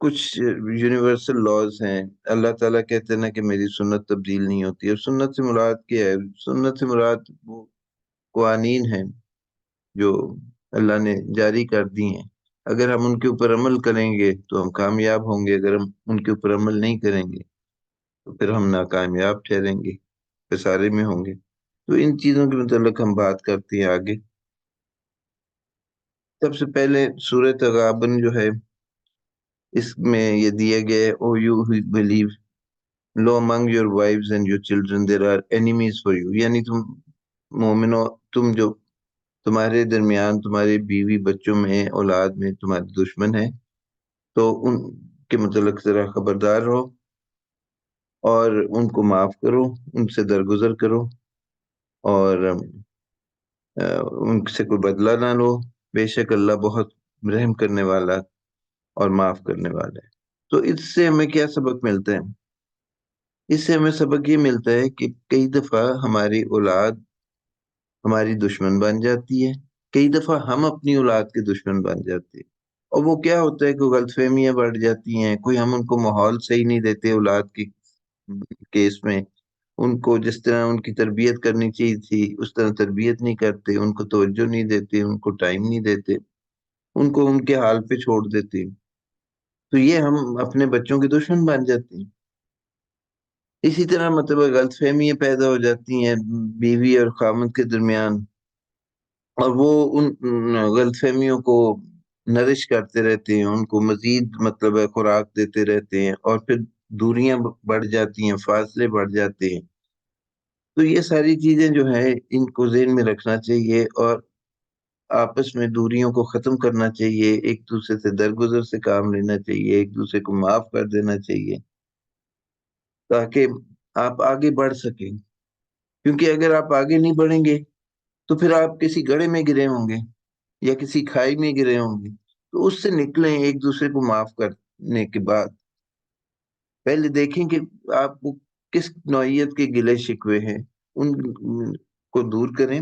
کچھ universal laws ہیں. اللہ تعالیٰ کہتے ہیں نا کہ میری سنت تبدیل نہیں ہوتی. اور سنت سے مراد کیا ہے؟ سنت سے مراد وہ قوانین ہیں جو اللہ نے جاری کر دی ہیں. اگر ہم ان کے اوپر عمل کریں گے تو ہم کامیاب ہوں گے، اگر ہم ان کے اوپر عمل نہیں کریں گے تو پھر ہم ناکامیاب ٹھہریں گے، خسارے میں ہوں گے. تو ان چیزوں کے متعلق ہم بات کرتے ہیں آگے. سب سے پہلے سورہ تغابن جو ہے، اس میں یہ دیا گیا ہے: او you who believe, lo among your wives and your children there are enemies for you. یعنی تم مومنو، تم جو تمہارے درمیان تمہارے بیوی بچوں میں اولاد میں تمہارے دشمن ہیں، تو ان کے متعلق ذرا خبردار رہو اور ان کو معاف کرو، ان سے درگزر کرو، اور ان سے کوئی بدلہ نہ لو. بے شک اللہ بہت رحم کرنے والا اور معاف کرنے والا ہے. تو اس سے ہمیں کیا سبق ملتا ہے؟ اس سے ہمیں سبق یہ ملتا ہے کہ کئی دفعہ ہماری اولاد ہماری دشمن بن جاتی ہے، کئی دفعہ ہم اپنی اولاد کے دشمن بن جاتے ہیں. اور وہ کیا ہوتا ہے، کوئی غلط فہمیاں بڑھ جاتی ہیں، کوئی ہم ان کو ماحول صحیح نہیں دیتے اولاد کی کیس میں. ان کو جس طرح ان کی تربیت کرنی چاہیے تھی اس طرح تربیت نہیں کرتے، ان کو توجہ نہیں دیتے، ان کو ٹائم نہیں دیتے، ان کو ان کے حال پہ چھوڑ دیتے. تو یہ ہم اپنے بچوں کے دشمن بن جاتے ہیں. اسی طرح مطلب غلط فہمیاں پیدا ہو جاتی ہیں بیوی اور خامد کے درمیان، اور وہ ان غلط فہمیوں کو نرش کرتے رہتے ہیں، ان کو مزید مطلب ہے خوراک دیتے رہتے ہیں، اور پھر دوریاں بڑھ جاتی ہیں، فاصلے بڑھ جاتے ہیں. تو یہ ساری چیزیں جو ہیں ان کو ذہن میں رکھنا چاہیے، اور آپس میں دوریوں کو ختم کرنا چاہیے، ایک دوسرے سے درگزر سے کام لینا چاہیے، ایک دوسرے کو معاف کر دینا چاہیے تاکہ آپ آگے بڑھ سکیں. کیونکہ اگر آپ آگے نہیں بڑھیں گے تو پھر آپ کسی گڑھے میں گرے ہوں گے یا کسی کھائی میں گرے ہوں گے. تو اس سے نکلیں ایک دوسرے کو معاف کرنے کے بعد. پہلے دیکھیں کہ آپ کو کس نوعیت کے گلے شکوے ہیں، ان کو دور کریں،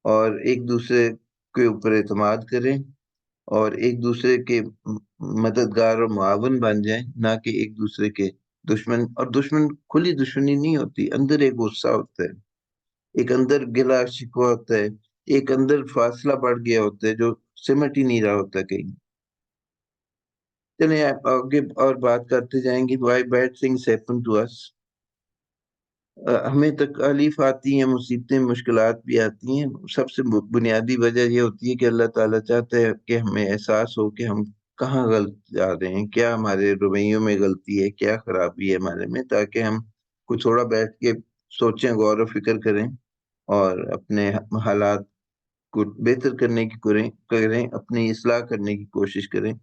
اور ایک دوسرے کے اوپر اعتماد کریں، اور ایک دوسرے کے مددگار اور معاون بن جائیں، نہ کہ ایک دوسرے کے دشمن. اور دشمن کھلی دشمنی نہیں ہوتی، اندر ایک غصہ ہوتا ہے، ایک اندر گلا شکوہ ہوتا ہے، ایک اندر فاصلہ بڑھ گیا ہوتا ہے جو سمٹ ہی نہیں رہا ہوتا کہیں. چلیں آپ آگے اور بات کرتے جائیں گے. Why bad things happen to us. ہمیں تکالیف آتی ہیں، مصیبتیں مشکلات بھی آتی ہیں. سب سے بنیادی وجہ یہ ہوتی ہے کہ اللہ تعالیٰ چاہتا ہے کہ ہمیں احساس ہو کہ ہم کہاں غلط جا رہے ہیں، کیا ہمارے رویوں میں غلطی ہے، کیا خرابی ہے ہمارے میں، تاکہ ہم کو تھوڑا بیٹھ کے سوچیں، غور و فکر کریں، اور اپنے حالات کو بہتر کرنے کی کریں، اپنی اصلاح کرنے کی کوشش کریں.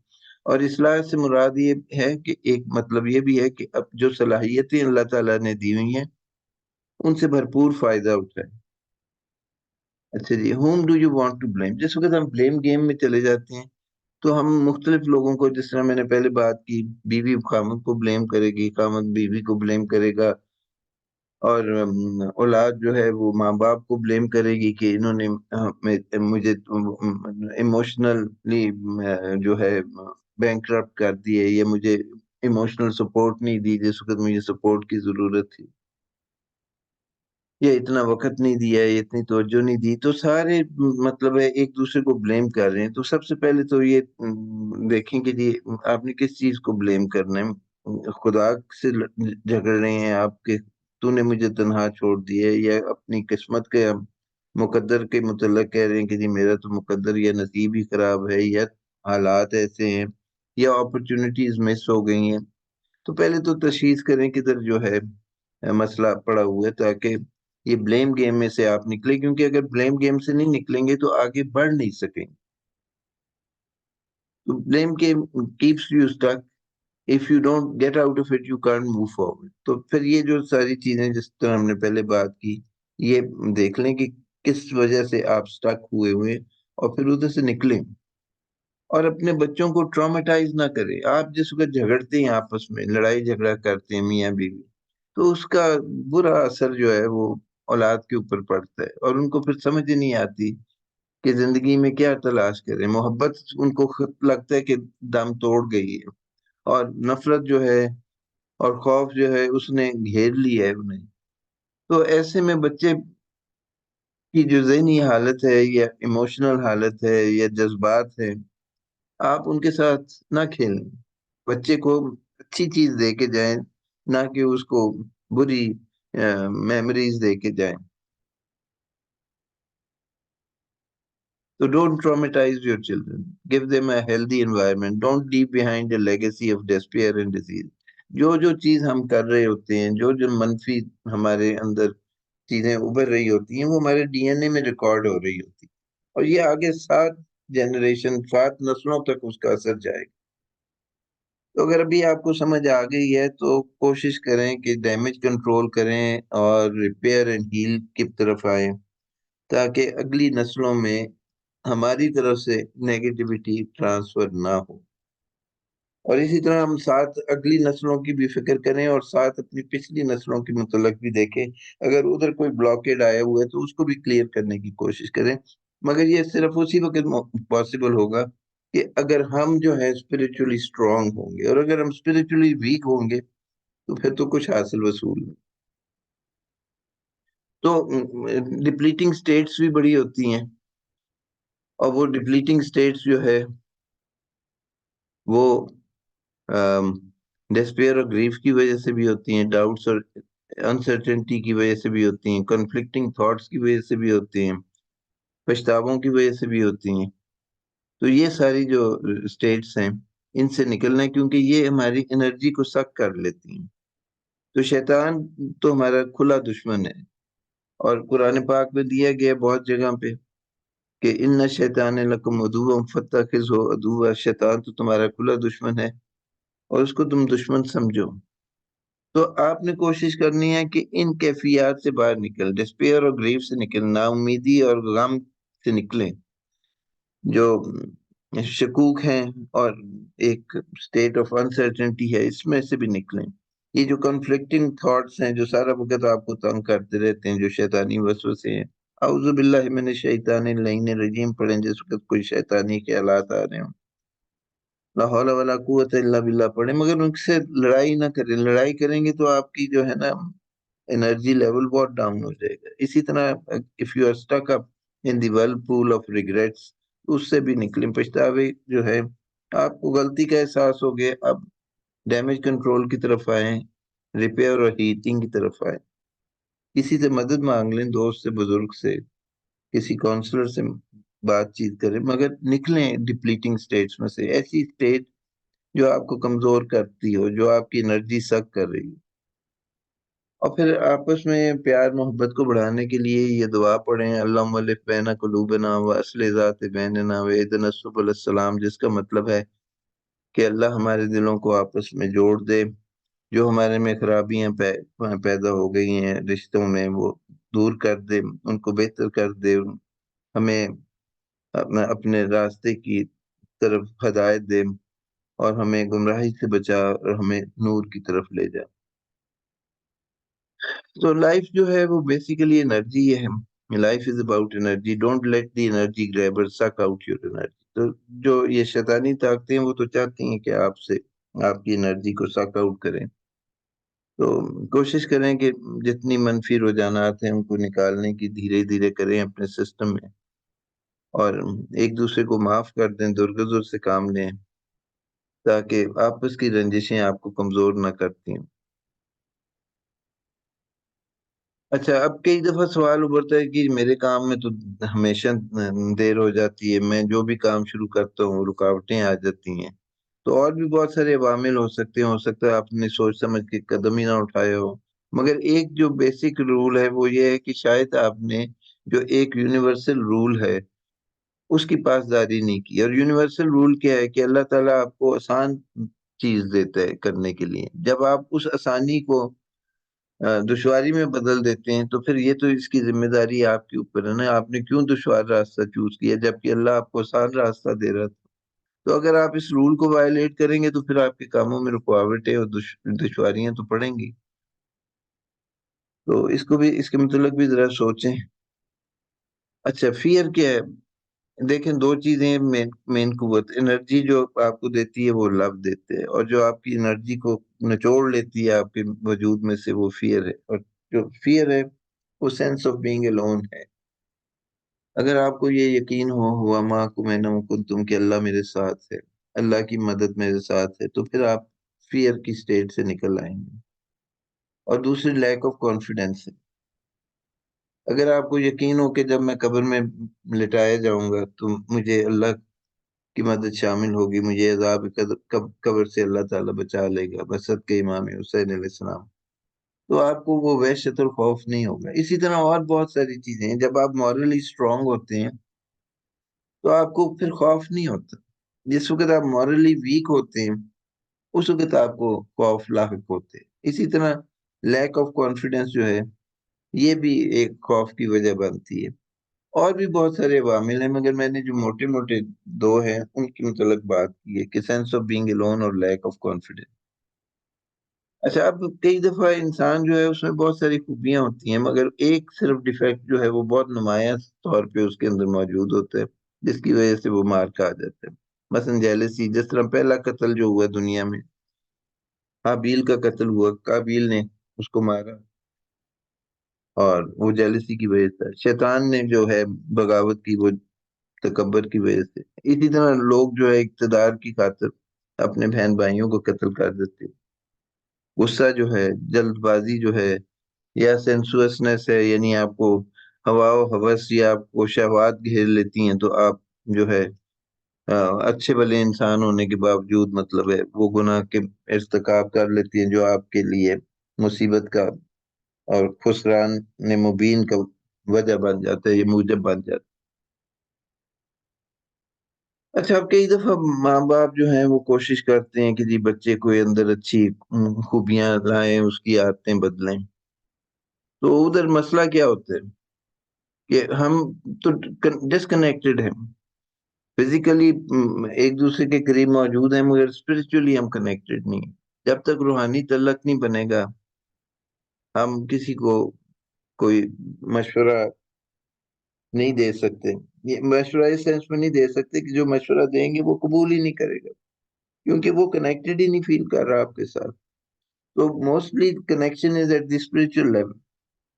اور اصلاح سے مراد یہ ہے کہ ایک مطلب یہ بھی ہے کہ اب جو صلاحیتیں اللہ تعالیٰ نے دی ہوئی ہیں ان سے بھرپور فائدہ اٹھائیں. اچھا جی، whom do you want to blame. جس وقت ہم بلیم گیم میں چلے جاتے ہیں تو ہم مختلف لوگوں کو، جس طرح میں نے پہلے بات کی، بیوی خامد کو بلیم کرے گی، خامد بیوی کو بلیم کرے گا، اور اولاد جو ہے وہ ماں باپ کو بلیم کرے گی کہ انہوں نے مجھے ایموشنلی جو ہے بینکرپٹ کر دیے، یا مجھے ایموشنل سپورٹ نہیں دی جس وقت مجھے سپورٹ کی ضرورت تھی، یہ اتنا وقت نہیں دیا، یہ اتنی توجہ نہیں دی. تو سارے مطلب ہے ایک دوسرے کو بلیم کر رہے ہیں. تو سب سے پہلے تو یہ دیکھیں کہ جی آپ نے کس چیز کو بلیم کرنا ہے. خدا سے جھگڑ رہے ہیں آپ کے، تو نے مجھے تنہا چھوڑ دیا، یا اپنی قسمت کے مقدر کے متعلق کہہ رہے ہیں کہ جی میرا تو مقدر یا نصیب ہی خراب ہے، یا حالات ایسے ہیں، یا اپرچونٹیز مس ہو گئی ہیں. تو پہلے تو تشخیص کریں کدھر جو ہے مسئلہ پڑا ہوا ہے، تاکہ یہ بلیم گیم میں سے آپ نکلیں. کیونکہ اگر بلیم گیم سے نہیں نکلیں گے تو آگے بڑھ نہیں سکیں. تو blame game keeps you stuck. If you don't get out of it you can't move forward. تو پھر یہ جو ساری چیزیں جس طرح ہم نے پہلے بات کی، یہ دیکھ لیں کہ کس وجہ سے آپ اسٹک ہوئے اور پھر ادھر سے نکلیں. اور اپنے بچوں کو ٹرامیٹائز نہ کریں. آپ جس وقت جھگڑتے ہیں، آپس میں لڑائی جھگڑا کرتے ہیں میاں بیوی، تو اس کا برا اثر جو ہے وہ اولاد کے اوپر پڑتا ہے، اور ان کو پھر سمجھ ہی نہیں آتی کہ زندگی میں کیا تلاش کریں. محبت ان کو خود لگتا ہے کہ دم توڑ گئی ہے، اور نفرت جو ہے اور خوف جو ہے اس نے گھیر لی ہے انہیں. تو ایسے میں بچے کی جو ذہنی حالت ہے یا ایموشنل حالت ہے یا جذبات ہے، آپ ان کے ساتھ نہ کھیلیں. بچے کو اچھی چیز دے کے جائیں، نہ کہ اس کو بری میموریز دے کے جائیں. So don't traumatize your children. Give them a healthy environment. Don't leave behind a legacy of despair and disease. جو چیز ہم کر رہے ہوتے ہیں، جو منفی ہمارے اندر چیزیں ابھر رہی ہوتی ہیں، وہ ہمارے ڈی این اے میں ریکارڈ ہو رہی ہوتی ہے، اور یہ آگے 7 جنریشن 7 نسلوں تک اس کا اثر جائے گا. تو اگر ابھی آپ کو سمجھ آ گئی ہے تو کوشش کریں کہ ڈیمیج کنٹرول کریں اور ریپیئر اینڈ ہیل کی طرف آئیں، تاکہ اگلی نسلوں میں ہماری طرف سے نیگیٹیوٹی ٹرانسفر نہ ہو. اور اسی طرح ہم ساتھ اگلی نسلوں کی بھی فکر کریں اور ساتھ اپنی پچھلی نسلوں کے متعلق بھی دیکھیں. اگر ادھر کوئی بلاکیڈ آیا ہوا ہے تو اس کو بھی کلیئر کرنے کی کوشش کریں. مگر یہ صرف اسی وقت پاسبل ہوگا کہ اگر ہم جو ہے اسپرچولی اسٹرانگ ہوں گے، اور اگر ہم اسپرچولی ویک ہوں گے تو پھر تو کچھ حاصل وصول نہیں. تو ڈپلیٹنگ سٹیٹس بھی بڑی ہوتی ہیں، اور وہ ڈپلیٹنگ سٹیٹس جو ہے وہ ڈسپیئر اور گریف کی وجہ سے بھی ہوتی ہیں، ڈاؤٹس اور انسرٹنٹی کی وجہ سے بھی ہوتی ہیں، کنفلکٹنگ تھاٹس کی وجہ سے بھی ہوتی ہیں، پچھتاووں کی وجہ سے بھی ہوتی ہیں. تو یہ ساری جو اسٹیٹس ہیں ان سے نکلنا ہے، کیونکہ یہ ہماری انرجی کو سک کر لیتی ہیں. تو شیطان تو ہمارا کھلا دشمن ہے، اور قرآن پاک میں دیا گیا بہت جگہ پہ کہ ان شیطان لکم عدو فاتخذہ عدوا. شیطان تو تمہارا کھلا دشمن ہے اور اس کو تم دشمن سمجھو. تو آپ نے کوشش کرنی ہے کہ ان کیفیات سے باہر نکل، ڈسپیئر اور گریف سے نکل، نا امیدی اور غم سے نکلیں، جو شکوک ہیں اور ایک اسٹیٹ آف انسرٹنٹی ہے اس میں سے بھی نکلیں. یہ جو کنفلکٹنگ تھاٹس ہیں جو سارا وقت آپ کو تنگ کرتے رہتے ہیں، جو شیطانی وسوسے ہیں، اعوذ باللہ من الشیطان اللعین الرجیم پڑھیں جس وقت کوئی شیطانی خیالات آ رہے ہوں، لا حول ولا قوت الا باللہ پڑھیں، مگر ان سے لڑائی نہ کریں. لڑائی کریں گے تو آپ کی جو ہے نا انرجی لیول بہت ڈاؤن ہو جائے گا. اسی طرح if you are stuck up in the whirlpool of regrets، اس سے بھی نکلیں. پچھتاوے جو ہے، آپ کو غلطی کا احساس ہو گیا، اب ڈیمیج کنٹرول کی طرف آئیں، ریپیئر اور ہیٹنگ کی طرف آئیں. کسی سے مدد مانگ لیں، دوست سے، بزرگ سے، کسی کاؤنسلر سے بات چیت کریں، مگر نکلیں ڈپلیٹنگ سٹیٹس میں سے. ایسی سٹیٹ جو آپ کو کمزور کرتی ہو، جو آپ کی انرجی سک کر رہی ہو. اور پھر آپس میں پیار محبت کو بڑھانے کے لیے یہ دعا پڑھیں، اللہم الف بین قلوبنا واصلح ذات بیننا واہدنا سبل السلام، جس کا مطلب ہے کہ اللہ ہمارے دلوں کو آپس میں جوڑ دے، جو ہمارے میں خرابیاں پیدا ہو گئی ہیں رشتوں میں وہ دور کر دے، ان کو بہتر کر دے، ہمیں اپنے راستے کی طرف ہدایت دے، اور ہمیں گمراہی سے بچا اور ہمیں نور کی طرف لے جا. تو لائف جو ہے وہ بیسیکلی انرجی ہے. Life is about energy. Don't let the energy grabber سک آؤٹ یور انرجی. تو جو یہ شیطانی طاقتیں وہ تو چاہتی ہیں کہ آپ سے آپ کی انرجی کو سک آؤٹ کریں. تو کوشش کریں کہ جتنی منفی رجحانات ہیں ان کو نکالنے کی دھیرے دھیرے کریں اپنے سسٹم میں، اور ایک دوسرے کو معاف کر دیں، درگزر سے کام لیں، تاکہ آپس کی رنجشیں آپ کو کمزور نہ کرتی ہیں. اچھا، اب کئی دفعہ سوال ابھرتا ہے کہ میرے کام میں تو ہمیشہ دیر ہو جاتی ہے، میں جو بھی کام شروع کرتا ہوں رکاوٹیں آ جاتی ہیں. تو اور بھی بہت سارے عوامل ہو سکتے ہیں، ہو سکتا ہے آپ نے سوچ سمجھ کے قدم ہی نہ اٹھائے ہو. مگر ایک جو بیسک رول ہے وہ یہ ہے کہ شاید آپ نے جو ایک یونیورسل رول ہے اس کی پاسداری نہیں کی. اور یونیورسل رول کیا ہے کہ اللہ تعالیٰ آپ کو آسان چیز دیتا ہے کرنے کے لیے. جب آپ اس آسانی کو دشواری میں بدل دیتے ہیں تو پھر یہ تو اس کی ذمہ داری آپ کے اوپر ہے نا، آپ نے کیوں دشوار راستہ چوز کیا جبکہ اللہ آپ کو آسان راستہ دے رہا تھا. تو اگر آپ اس رول کو وائلیٹ کریں گے تو پھر آپ کے کاموں میں رکاوٹیں اور دشواریاں تو پڑیں گی. تو اس کو بھی، اس کے متعلق بھی ذرا سوچیں. اچھا، فیئر کیا ہے؟ دیکھیں دو چیزیں مین مین قوت، انرجی جو آپ کو دیتی ہے وہ لو دیتے ہیں، اور جو آپ کی انرجی کو نچوڑ لیتی ہے آپ کے وجود میں سے وہ فیئر ہے، اور جو فیئر ہے وہ سینس آف بینگ alone ہے۔ اگر آپ کو یہ یقین ہوا ماں کو میں نہ کن تم کہ اللہ میرے ساتھ ہے، اللہ کی مدد میرے ساتھ ہے، تو پھر آپ فیئر کی سٹیٹ سے نکل آئیں گے۔ اور دوسری لیک آف کانفیڈینس ہے، اگر آپ کو یقین ہو کہ جب میں قبر میں لٹایا جاؤں گا تو مجھے اللہ کی مدد شامل ہوگی، مجھے عذاب قبر سے اللہ تعالیٰ بچا لے گا بصدقہ امام حسین علیہ السلام، تو آپ کو وہ وحشت اور خوف نہیں ہوگا۔ اسی طرح اور بہت ساری چیزیں ہیں، جب آپ مورلی اسٹرانگ ہوتے ہیں تو آپ کو پھر خوف نہیں ہوتا۔ جس وقت آپ مورلی ویک ہوتے ہیں اس وقت آپ کو خوف لاحق ہوتے ہیں۔ اسی طرح لیک آف کانفیڈینس جو ہے یہ بھی ایک خوف کی وجہ بنتی ہے۔ اور بھی بہت سارے عوامل ہیں، مگر میں نے جو موٹے موٹے دو ہیں ان کی متعلق بات کی ہے، کہ سینس آف بینگ alone اور لیک آف کانفیڈینس۔ اچھا، اب کئی دفعہ انسان جو ہے اس میں بہت ساری خوبیاں ہوتی ہیں، مگر ایک صرف ڈیفیکٹ جو ہے وہ بہت نمایاں طور پہ اس کے اندر موجود ہوتا ہے، جس کی وجہ سے وہ مار کھا جاتا ہے۔ مثلا جیلسی، جس طرح پہلا قتل جو ہوا دنیا میں، حابیل کا قتل ہوا، قابیل نے اس کو مارا، اور وہ جیلسی کی وجہ سے۔ شیطان نے جو ہے بغاوت کی، وہ تکبر کی وجہ سے۔ اسی طرح لوگ جو ہے اقتدار کی خاطر اپنے بہن بھائیوں کو قتل کر دیتے۔ غصہ جو ہے، جلد بازی جو ہے، یا سینسوسنس ہے، یعنی آپ کو ہوا و ہوس یا آپ کو شہوات گھیر لیتی ہیں تو آپ جو ہے اچھے بھلے انسان ہونے کے باوجود مطلب ہے وہ گناہ کے ارتکاب کر لیتی ہیں، جو آپ کے لیے مصیبت کا اور خسران مبین کا وجہ بن جاتا ہے، یہ موجب بن جاتا ہے۔ اچھا، اب کئی دفعہ ماں باپ جو ہیں وہ کوشش کرتے ہیں کہ جی بچے کو اندر اچھی خوبیاں لائیں، اس کی عادتیں بدلیں، تو ادھر مسئلہ کیا ہوتا ہے کہ ہم تو ڈسکنیکٹڈ ہیں فزیکلی، ایک دوسرے کے قریب موجود ہیں، مگر اسپرچولی ہم کنیکٹڈ نہیں ہیں۔ جب تک روحانی تعلق نہیں بنے گا ہم کسی کو کوئی مشورہ نہیں دے سکتے۔ یہ مشورہ اس سینس میں نہیں دے سکتے کہ جو مشورہ دیں گے وہ قبول ہی نہیں کرے گا، کیونکہ وہ کنیکٹڈ ہی نہیں فیل کر رہا آپ کے ساتھ۔ تو mostly connection is at the spiritual level,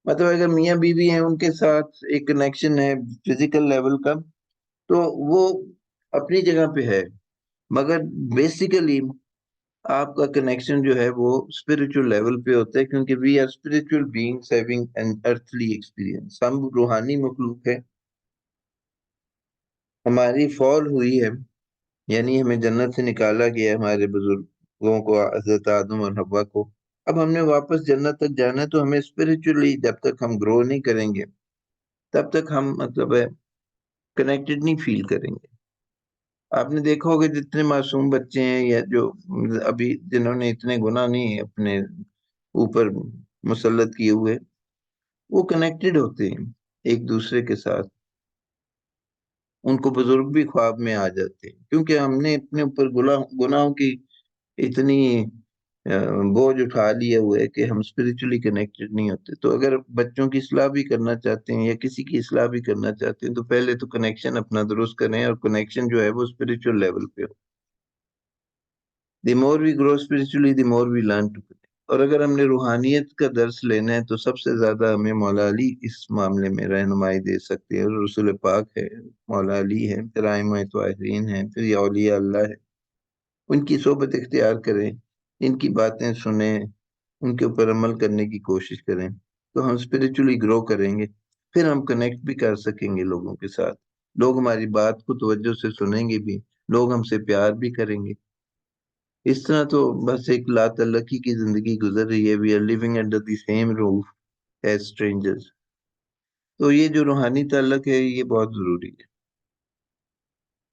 مطلب اگر میاں بیوی ہیں ان کے ساتھ ایک کنیکشن ہے فزیکل لیول کا تو وہ اپنی جگہ پہ ہے، مگر بیسیکلی آپ کا کنیکشن جو ہے وہ اسپرچل لیول پہ ہوتا ہے، کیونکہ we are spiritual beings having an earthly experience, ہم روحانی مخلوق ہے، ہماری فال ہوئی ہے، یعنی ہمیں جنت سے نکالا گیا ہے ہمارے بزرگوں کو، حضرت آدم اور حوا کو۔ اب ہم نے واپس جنت تک جانا ہے، تو ہمیں اسپرچولی جب تک ہم گرو نہیں کریں گے تب تک ہم مطلب ہے کنیکٹڈ نہیں فیل کریں گے۔ آپ نے دیکھا ہوگا جتنے معصوم بچے ہیں یا جو ابھی جنہوں نے اتنے گناہ نہیں اپنے اوپر مسلط کیے ہوئے، وہ کنیکٹڈ ہوتے ہیں ایک دوسرے کے ساتھ، ان کو بزرگ بھی خواب میں آ جاتے ہیں، کیونکہ ہم نے اپنے اوپر گناہوں کی اتنی بوجھ اٹھا لیا ہوا ہے کہ ہم اسپرچولی کنیکٹڈ نہیں ہوتے۔ تو اگر بچوں کی اصلاح بھی کرنا چاہتے ہیں یا کسی کی اصلاح بھی کرنا چاہتے ہیں تو پہلے تو کنیکشن اپنا درست کریں، اور کنیکشن جو ہے وہ اسپرچل لیول پہ ہو۔ The more we grow spiritually the more we learn to connect. اور اگر ہم نے روحانیت کا درس لینا ہے تو سب سے زیادہ ہمیں مولا علی اس معاملے میں رہنمائی دے سکتے ہیں۔ رسول پاک ہے، مولا علی ہے، پھر ائمہ طاہرین ہیں، پھر یہ اولیاء اللہ ہے۔ ان کی صحبت اختیار کریں، ان کی باتیں سنیں، ان کے اوپر عمل کرنے کی کوشش کریں، تو ہم اسپرچولی گرو کریں گے، پھر ہم کنیکٹ بھی کر سکیں گے لوگوں کے ساتھ، لوگ ہماری بات کو توجہ سے سنیں گے بھی، لوگ ہم سے پیار بھی کریں گے۔ اس طرح تو بس ایک لا تعلقی کی زندگی گزر رہی ہے، we are living under the same roof as strangers. تو یہ جو روحانی تعلق ہے یہ بہت ضروری ہے۔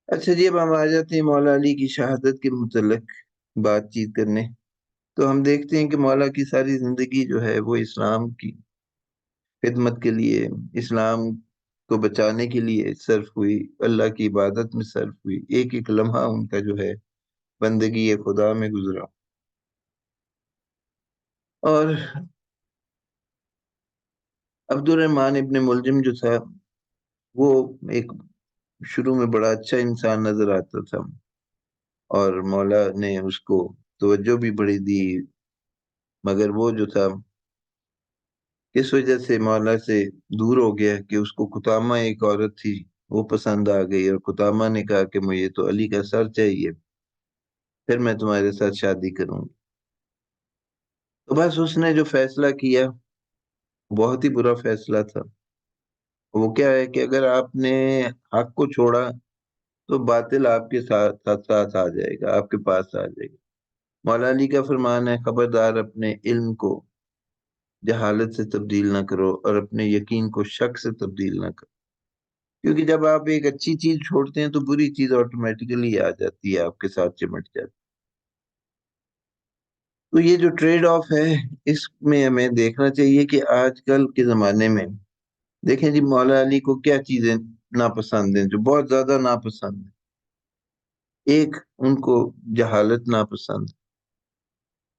اچھا جی، اب ہم آ جاتے ہیں مولا علی کی شہادت کے متعلق بات چیت کرنے۔ تو ہم دیکھتے ہیں کہ مولا کی ساری زندگی جو ہے وہ اسلام کی خدمت کے لیے، اسلام کو بچانے کے لیے صرف ہوئی، اللہ کی عبادت میں صرف ہوئی، ایک ایک لمحہ ان کا جو ہے بندگی خدا میں گزرا۔ اور عبد الرحمن ابن ملجم جو تھا وہ ایک شروع میں بڑا اچھا انسان نظر آتا تھا، اور مولا نے اس کو توجہ بھی بڑی دی، مگر وہ جو تھا کس وجہ سے مولا سے دور ہو گیا کہ اس کو قطامہ ایک عورت تھی وہ پسند آ گئی، اور قطامہ نے کہا کہ مجھے تو علی کا سر چاہیے، پھر میں تمہارے ساتھ شادی کروں گی۔ تو بس اس نے جو فیصلہ کیا بہت ہی برا فیصلہ تھا۔ وہ کیا ہے کہ اگر آپ نے حق کو چھوڑا تو باطل آپ کے ساتھ ساتھ ساتھ آ جائے گا، آپ کے پاس آ جائے گا۔ مولا علی کا فرمان ہے، خبردار اپنے علم کو جہالت سے تبدیل نہ کرو، اور اپنے یقین کو شک سے تبدیل نہ کرو، کیونکہ جب آپ ایک اچھی چیز چھوڑتے ہیں تو بری چیز آٹومیٹیکلی آ جاتی ہے، آپ کے ساتھ چمٹ جاتی ہے۔ تو یہ جو ٹریڈ آف ہے، اس میں ہمیں دیکھنا چاہیے کہ آج کل کے زمانے میں دیکھیں جی، مولا علی کو کیا چیزیں ناپسند ہیں جو بہت زیادہ ناپسند ہیں۔ ایک، ان کو جہالت ناپسند،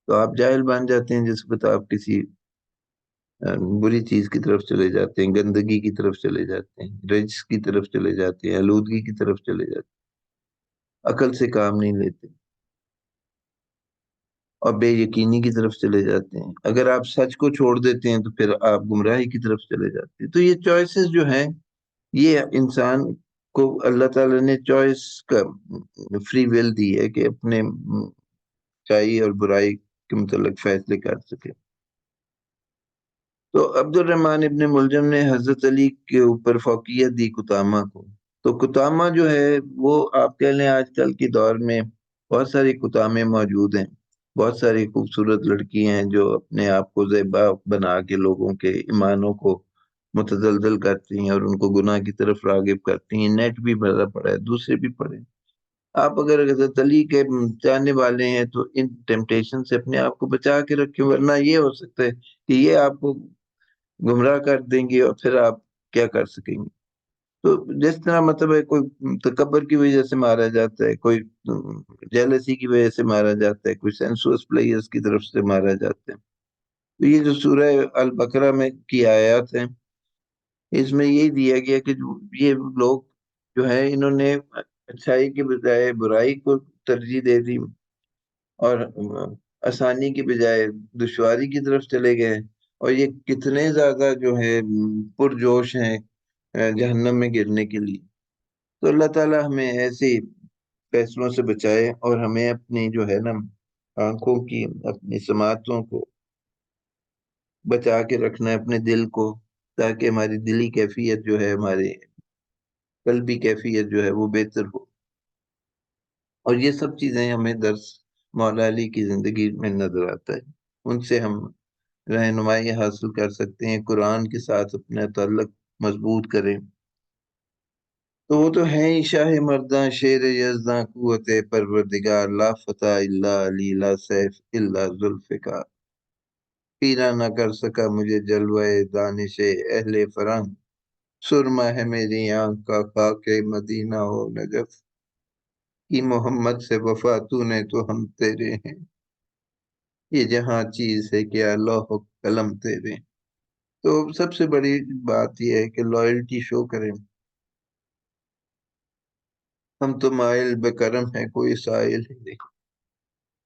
تو آپ جاہل بن جاتے ہیں جس وقت آپ کسی بری چیز کی طرف چلے جاتے ہیں، گندگی کی طرف چلے جاتے ہیں، رجس کی طرف چلے جاتے ہیں، آلودگی کی طرف چلے جاتے ہیں، عقل سے کام نہیں لیتے اور بے یقینی کی طرف چلے جاتے ہیں۔ اگر آپ سچ کو چھوڑ دیتے ہیں تو پھر آپ گمراہی کی طرف چلے جاتے ہیں۔ تو یہ چوائسز جو ہیں، یہ انسان کو اللہ تعالیٰ نے چوائس کا فری ول دی ہے کہ اپنے اچائی اور برائی کے متعلق فیصلے کر سکے۔ تو عبد الرحمن ابن ملجم نے حضرت علی کے اوپر فوقیت دی قطامہ کو۔ تو قطامہ جو ہے وہ آپ کہہ لیں آج کل کے دور میں بہت ساری قطامے موجود ہیں، بہت ساری خوبصورت لڑکی ہیں جو اپنے آپ کو زیبا بنا کے لوگوں کے ایمانوں کو متزلزل کرتی ہیں اور ان کو گناہ کی طرف راغب کرتی ہیں۔ نیٹ بھی بھرا پڑا ہے، دوسرے بھی پڑے ہیں۔ آپ اگر حضرت علی کے چاہنے والے ہیں تو ان ٹیمپٹیشن سے اپنے آپ کو بچا کے رکھیں، ورنہ یہ ہو سکتا ہے کہ یہ آپ کو گمراہ کر دیں گے اور پھر آپ کیا کر سکیں گے۔ تو جس طرح مطلب ہے، کوئی تکبر کی وجہ سے مارا جاتا ہے، کوئی جیلسی کی وجہ سے مارا جاتا ہے، کوئی سینسوس پلیئرز کی طرف سے مارا جاتا ہے۔ تو یہ جو سورہ البقرہ میں کی آیات ہیں، اس میں یہی دیا گیا کہ یہ لوگ جو ہے انہوں نے اچھائی کے بجائے برائی کو ترجیح دے دی، اور آسانی کے بجائے دشواری کی طرف چلے گئے، اور یہ کتنے زیادہ جو ہے پرجوش ہیں جہنم میں گرنے کے لیے۔ تو اللہ تعالیٰ ہمیں ایسے فیصلوں سے بچائے، اور ہمیں اپنی جو ہے نا آنکھوں کی، اپنی سماعتوں کو بچا کے رکھنا ہے، اپنے دل کو، تاکہ ہماری دلی کیفیت جو ہے، ہماری قلبی کیفیت جو ہے وہ بہتر ہو۔ اور یہ سب چیزیں ہمیں درس مولا علی کی زندگی میں نظر آتا ہے، ان سے ہم رہنمائی حاصل کر سکتے ہیں، قرآن کے ساتھ اپنا تعلق مضبوط کریں۔ تو وہ تو ہے ہی شاہ مرداں، شیر یزداں، قوت پروردگار، لا فتح الا علی، لا سیف الا ذوالفقار، پیرا نہ کر سکا مجھے جلوہ دانش اہل فرنگ، سرما ہے میری آنکھ کا خاک مدینہ ہو نجف، کی محمد سے وفا تو نے تو ہم تیرے ہیں، یہ جہاں چیز ہے کیا لوح و قلم تیرے۔ تو سب سے بڑی بات یہ ہے کہ لائلٹی شو کریں۔ ہم تو مائل بکرم ہے، کوئی سائل ہی نہیں،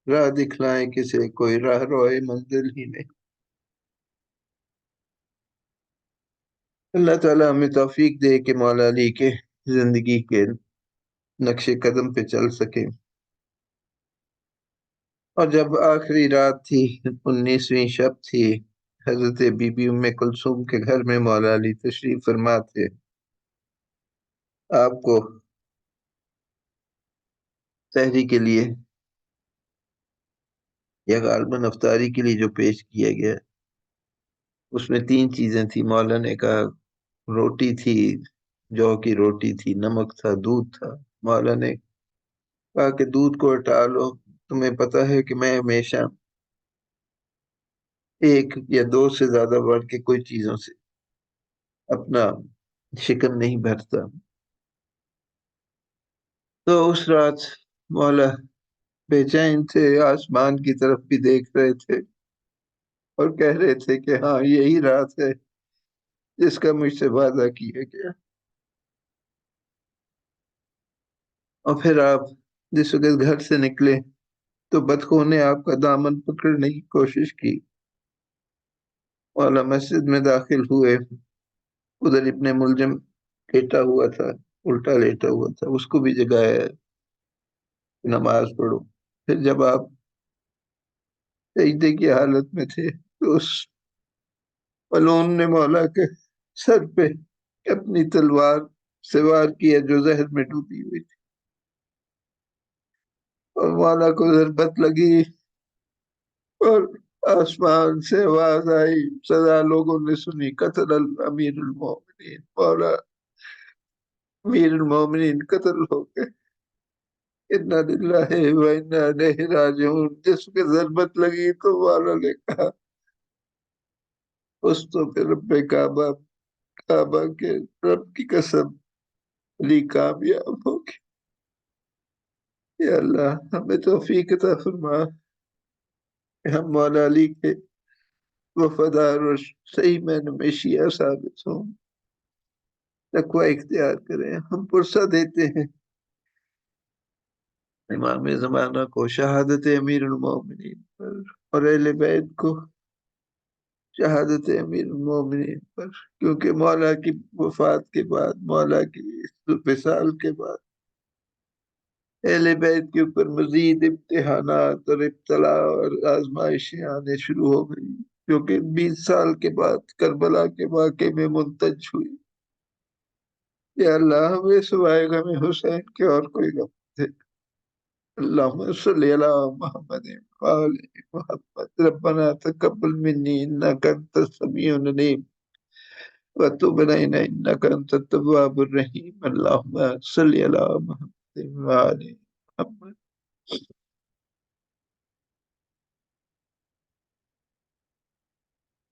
راہ دکھلائیں کسے، کوئی راہ روئے منزل ہی نہیں۔ اللہ تعالیٰ ہمیں توفیق دے کہ مولا علی کے زندگی کے نقش قدم پہ چل سکے۔ اور جب آخری رات تھی، 19ویں شب تھی، حضرت بی بی ام کلثوم کے گھر میں مولا علی تشریف فرما تھے۔ آپ کو سحری کے لیے یا غالباً افطاری کے لیے جو پیش کیا گیا، اس میں 3 چیزیں تھی۔ مولا نے کہا روٹی تھی، جو کی روٹی تھی، نمک تھا، دودھ تھا۔ مولا نے کہا کہ دودھ کو ہٹا لو، تمہیں پتہ ہے کہ میں ہمیشہ ایک یا دو سے زیادہ بڑھ کے کوئی چیزوں سے اپنا شکم نہیں بھرتا۔ تو اس رات مولا بے چین تھے، آسمان کی طرف بھی دیکھ رہے تھے اور کہہ رہے تھے کہ ہاں یہی رات ہے جس کا مجھ سے وعدہ کیا گیا۔ اور پھر آپ جس وقت گھر سے نکلے تو بدخو نے آپ کا دامن پکڑنے کی کوشش کی، مولا مسجد میں داخل ہوئے، ادھر ابن ملجم لیٹا ہوا تھا، الٹا لیٹا ہوا تھا، اس کو بھی جگایا، نماز پڑھو۔ پھر جب آپ سجدے کی حالت میں تھے تو اس ملعون نے مولا کے سر پہ اپنی تلوار سے وار کیا جو زہر میں ڈوبی ہوئی تھی، اور مولا کو ضربت لگی اور آسمان سے آواز آئی، سزا لوگوں نے سنی، قتل امیر المومنین، مولا امیر المومنین قتل ہو گئے، انا للہ و انا الیہ راجعون۔ جس کے ضربت لگی تو مولا نے کہا اس تو پھر رب کعبہ، کعبہ کے رب کی قسم علی کامیاب ہوگی۔ یا اللہ ہمیں توفیق عطا فرما کہ ہم مولا علی کے وفادار اور صحیح معنی میں شیعہ ثابت ہوں، تقوی اختیار کریں۔ ہم پرسہ دیتے ہیں امام زمانہ کو شہادت امیر المومنین پر، اور اہل بیت کو شہادت امیر المومنین پر، کیونکہ مولا کی وفات کے بعد، مولا کی وصال کے بعد اہل بیت کے اوپر مزید امتحانات اور ابتلا اور آزمائشیں آنے شروع ہو گئی، کیونکہ 20 سال کے بعد کربلا کے واقعے میں منتج ہوئی۔ یا اللہ ہمیں سوائے غم حسین کے اور کوئی غم تھے۔ اللہم صلی علی محمد وآل محمد، ربنا تقبل منی انک انت السمیع العلیم وتب علینا انک انت التواب الرحیم۔ اللہم صلی علی محمد وآل محمد۔